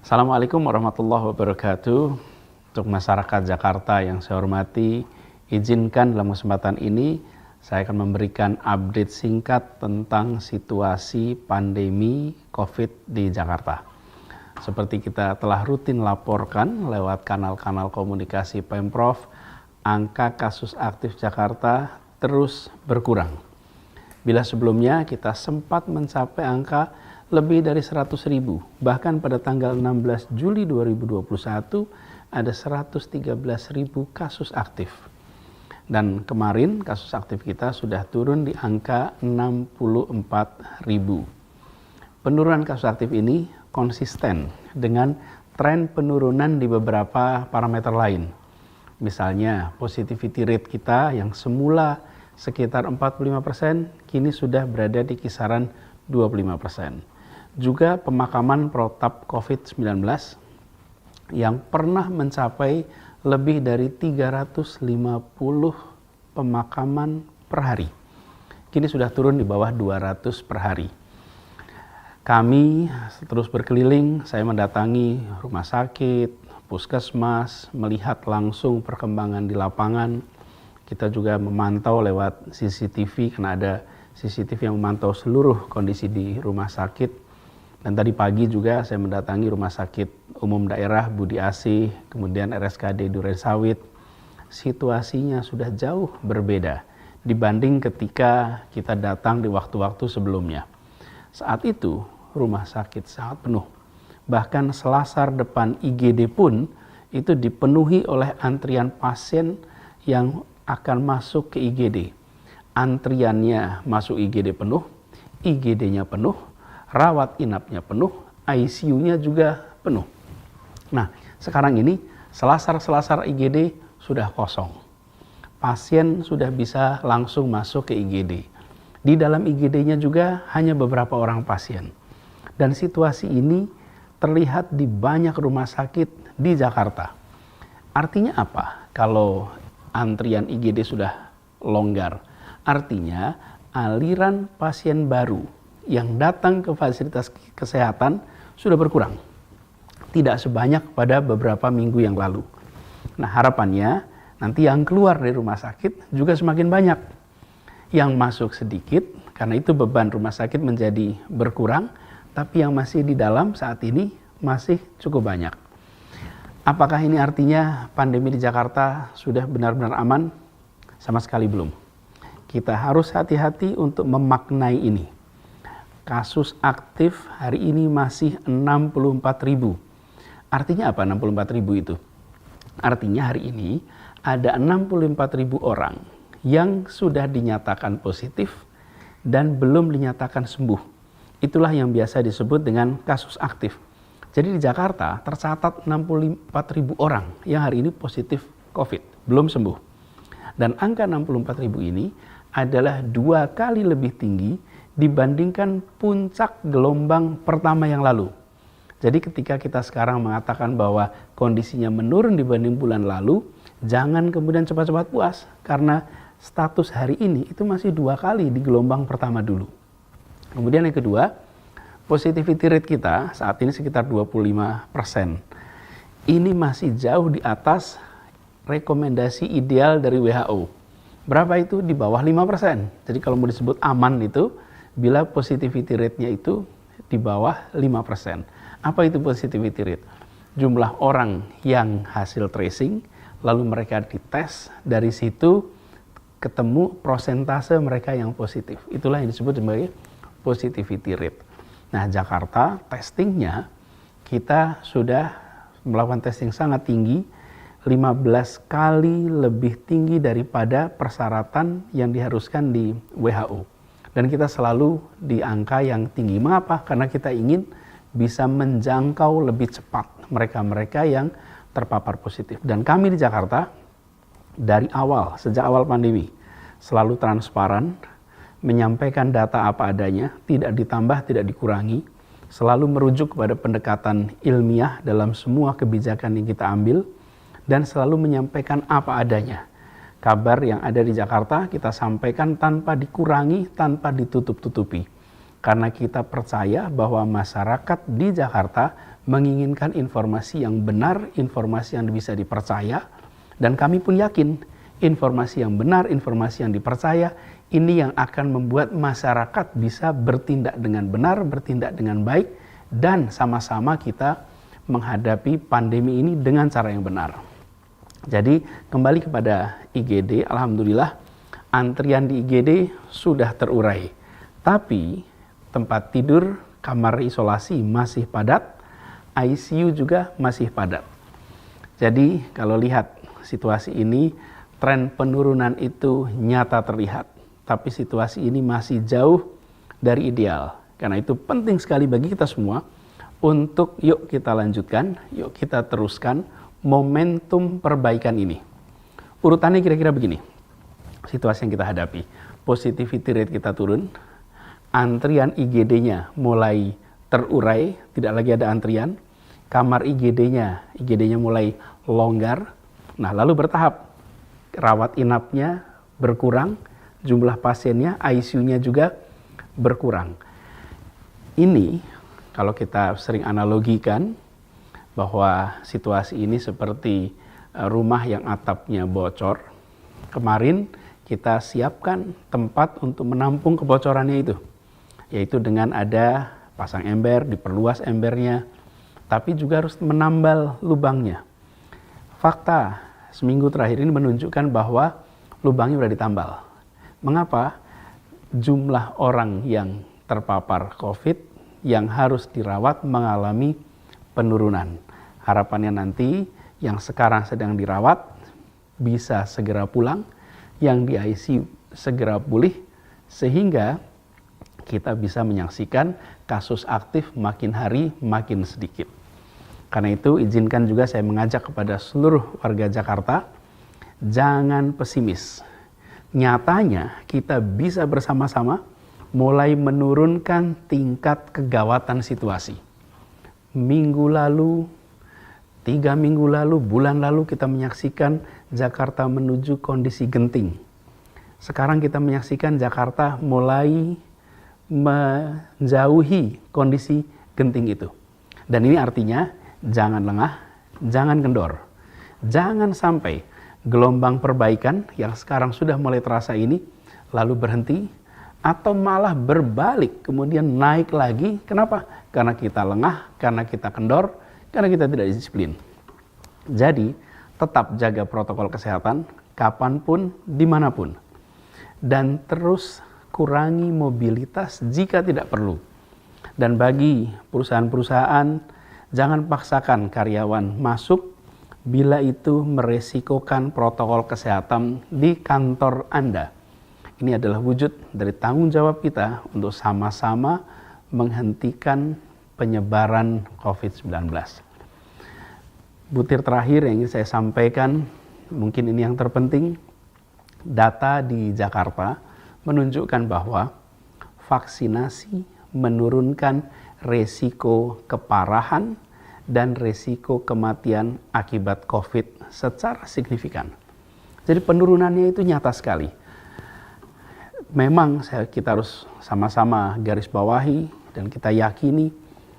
Assalamualaikum warahmatullahi wabarakatuh. Untuk masyarakat Jakarta yang saya hormati, izinkan dalam kesempatan ini saya akan memberikan update singkat tentang situasi pandemi COVID di Jakarta. Seperti kita telah rutin laporkan lewat kanal-kanal komunikasi Pemprov, angka kasus aktif Jakarta terus berkurang. Bila sebelumnya kita sempat mencapai angka lebih dari 100.000, bahkan pada tanggal 16 Juli 2021 ada 113.000 kasus aktif. Dan kemarin kasus aktif kita sudah turun di angka 64.000. Penurunan kasus aktif ini konsisten dengan tren penurunan di beberapa parameter lain. Misalnya positivity rate kita yang semula sekitar 45%, kini sudah berada di kisaran 25%. Juga pemakaman protap COVID-19 yang pernah mencapai lebih dari 350 pemakaman per hari. Kini sudah turun di bawah 200 per hari. Kami terus berkeliling, saya mendatangi rumah sakit, puskesmas, melihat langsung perkembangan di lapangan. Kita juga memantau lewat CCTV, karena ada CCTV yang memantau seluruh kondisi di rumah sakit. Dan tadi pagi juga saya mendatangi Rumah Sakit Umum Daerah Budi Asih, kemudian RSKD Durensawit. Situasinya sudah jauh berbeda dibanding ketika kita datang di waktu-waktu sebelumnya. Saat itu rumah sakit sangat penuh. Bahkan selasar depan IGD pun itu dipenuhi oleh antrian pasien yang akan masuk ke IGD. Antriannya masuk IGD penuh, IGD-nya penuh, rawat inapnya penuh, ICU-nya juga penuh. Nah, sekarang ini selasar-selasar IGD sudah kosong. Pasien sudah bisa langsung masuk ke IGD. Di dalam IGD-nya juga hanya beberapa orang pasien. Dan situasi ini terlihat di banyak rumah sakit di Jakarta. Artinya apa? Kalau antrian IGD sudah longgar, artinya aliran pasien baru yang datang ke fasilitas kesehatan sudah berkurang. Tidak sebanyak pada beberapa minggu yang lalu. Nah, harapannya nanti yang keluar dari rumah sakit juga semakin banyak. Yang masuk sedikit, karena itu beban rumah sakit menjadi berkurang, tapi yang masih di dalam saat ini masih cukup banyak. Apakah ini artinya pandemi di Jakarta sudah benar-benar aman? Sama sekali belum. Kita harus hati-hati untuk memaknai ini. Kasus aktif hari ini masih 64.000. Artinya apa 64.000 itu? Artinya hari ini ada 64.000 orang yang sudah dinyatakan positif dan belum dinyatakan sembuh. Itulah yang biasa disebut dengan kasus aktif. Jadi di Jakarta tercatat 64.000 orang yang hari ini positif COVID, belum sembuh. Dan angka 64.000 ini adalah 2 kali lebih tinggi dibandingkan puncak gelombang pertama yang lalu. Jadi ketika kita sekarang mengatakan bahwa kondisinya menurun dibanding bulan lalu, jangan kemudian cepat-cepat puas, karena status hari ini itu masih 2 kali di gelombang pertama dulu. Kemudian yang kedua, positivity rate kita saat ini sekitar 25%. Ini masih jauh di atas rekomendasi ideal dari WHO. Berapa itu? Di bawah 5%. Jadi kalau mau disebut aman itu, bila positivity rate-nya itu di bawah 5%. Apa itu positivity rate? Jumlah orang yang hasil tracing, lalu mereka dites, dari situ ketemu prosentase mereka yang positif. Itulah yang disebut sebagai positivity rate. Nah, Jakarta testingnya kita sudah melakukan testing sangat tinggi, 15 kali lebih tinggi daripada persyaratan yang diharuskan di WHO. Dan kita selalu di angka yang tinggi. Mengapa? Karena kita ingin bisa menjangkau lebih cepat mereka-mereka yang terpapar positif. Dan kami di Jakarta dari awal, sejak awal pandemi, selalu transparan, menyampaikan data apa adanya, tidak ditambah, tidak dikurangi, selalu merujuk kepada pendekatan ilmiah dalam semua kebijakan yang kita ambil, dan selalu menyampaikan apa adanya. Kabar yang ada di Jakarta kita sampaikan tanpa dikurangi, tanpa ditutup-tutupi. Karena kita percaya bahwa masyarakat di Jakarta menginginkan informasi yang benar, informasi yang bisa dipercaya, dan kami pun yakin informasi yang benar, informasi yang dipercaya, ini yang akan membuat masyarakat bisa bertindak dengan benar, bertindak dengan baik, dan sama-sama kita menghadapi pandemi ini dengan cara yang benar. Jadi kembali kepada IGD, alhamdulillah antrian di IGD sudah terurai. Tapi tempat tidur, kamar isolasi masih padat, ICU juga masih padat. Jadi kalau lihat situasi ini, tren penurunan itu nyata terlihat. Tapi situasi ini masih jauh dari ideal. Karena itu penting sekali bagi kita semua untuk yuk kita lanjutkan, yuk kita teruskan momentum perbaikan ini. Urutannya kira-kira begini, situasi yang kita hadapi. Positivity rate kita turun, antrian IGD-nya mulai terurai, tidak lagi ada antrian, kamar IGD-nya mulai longgar. Nah, lalu bertahap, rawat inapnya berkurang, jumlah pasiennya, ICU-nya juga berkurang. Ini kalau kita sering analogikan bahwa situasi ini seperti rumah yang atapnya bocor. Kemarin kita siapkan tempat untuk menampung kebocorannya itu, yaitu dengan ada pasang ember, diperluas embernya, tapi juga harus menambal lubangnya. Fakta seminggu terakhir ini menunjukkan bahwa lubangnya sudah ditambal. Mengapa? Jumlah orang yang terpapar COVID yang harus dirawat mengalami penurunan. Harapannya nanti yang sekarang sedang dirawat bisa segera pulang, yang di ICU segera pulih, sehingga kita bisa menyaksikan kasus aktif makin hari makin sedikit. Karena itu izinkan juga saya mengajak kepada seluruh warga Jakarta, jangan pesimis. Nyatanya kita bisa bersama-sama mulai menurunkan tingkat kegawatan situasi. Minggu lalu, 3 minggu lalu, bulan lalu kita menyaksikan Jakarta menuju kondisi genting. Sekarang kita menyaksikan Jakarta mulai menjauhi kondisi genting itu. Dan ini artinya jangan lengah, jangan kendor. Jangan sampai gelombang perbaikan yang sekarang sudah mulai terasa ini lalu berhenti atau malah berbalik kemudian naik lagi. Kenapa? Karena kita lengah, karena kita kendor, karena kita tidak disiplin. Jadi tetap jaga protokol kesehatan kapanpun, dimanapun. Dan terus kurangi mobilitas jika tidak perlu. Dan bagi perusahaan-perusahaan, jangan paksakan karyawan masuk bila itu meresikokan protokol kesehatan di kantor Anda. Ini adalah wujud dari tanggung jawab kita untuk sama-sama menghentikan penyebaran COVID-19. Butir terakhir yang ingin saya sampaikan, mungkin ini yang terpenting, data di Jakarta menunjukkan bahwa vaksinasi menurunkan resiko keparahan dan resiko kematian akibat COVID secara signifikan. Jadi penurunannya itu nyata sekali. Memang kita harus sama-sama garis bawahi dan kita yakini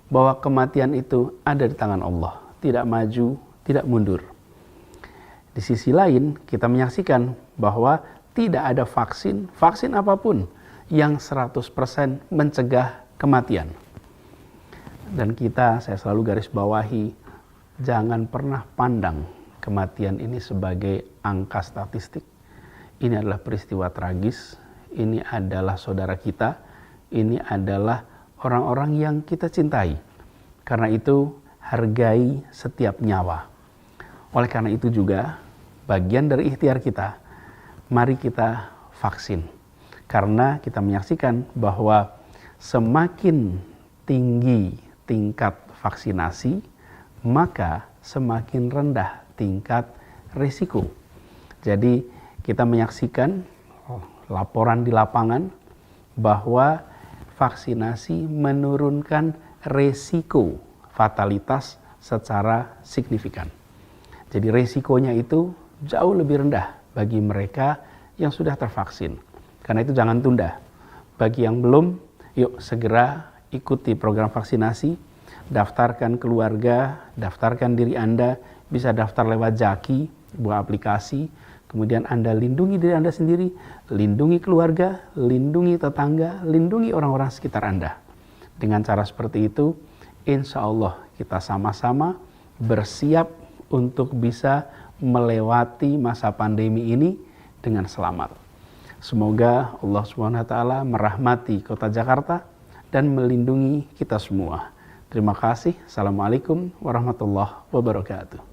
bahwa kematian itu ada di tangan Allah. Tidak maju, tidak mundur. Di sisi lain, kita menyaksikan bahwa tidak ada vaksin apapun yang 100% mencegah kematian. Dan saya selalu garis bawahi, jangan pernah pandang kematian ini sebagai angka statistik. Ini adalah peristiwa tragis, ini adalah saudara kita, ini adalah orang-orang yang kita cintai. Karena itu, hargai setiap nyawa. Oleh karena itu juga, bagian dari ikhtiar kita, mari kita vaksin. Karena kita menyaksikan bahwa semakin tinggi tingkat vaksinasi, maka semakin rendah tingkat risiko. Jadi kita menyaksikan laporan di lapangan bahwa vaksinasi menurunkan risiko fatalitas secara signifikan. Jadi risikonya itu jauh lebih rendah bagi mereka yang sudah tervaksin. Karena itu jangan tunda. Bagi yang belum, yuk segera ikuti program vaksinasi. Daftarkan keluarga, daftarkan diri Anda, bisa daftar lewat Jaki, sebuah aplikasi. Kemudian Anda lindungi diri Anda sendiri, lindungi keluarga, lindungi tetangga, lindungi orang-orang sekitar Anda. Dengan cara seperti itu, insya Allah kita sama-sama bersiap untuk bisa melewati masa pandemi ini dengan selamat. Semoga Allah SWT merahmati kota Jakarta dan melindungi kita semua. Terima kasih. Assalamualaikum warahmatullahi wabarakatuh.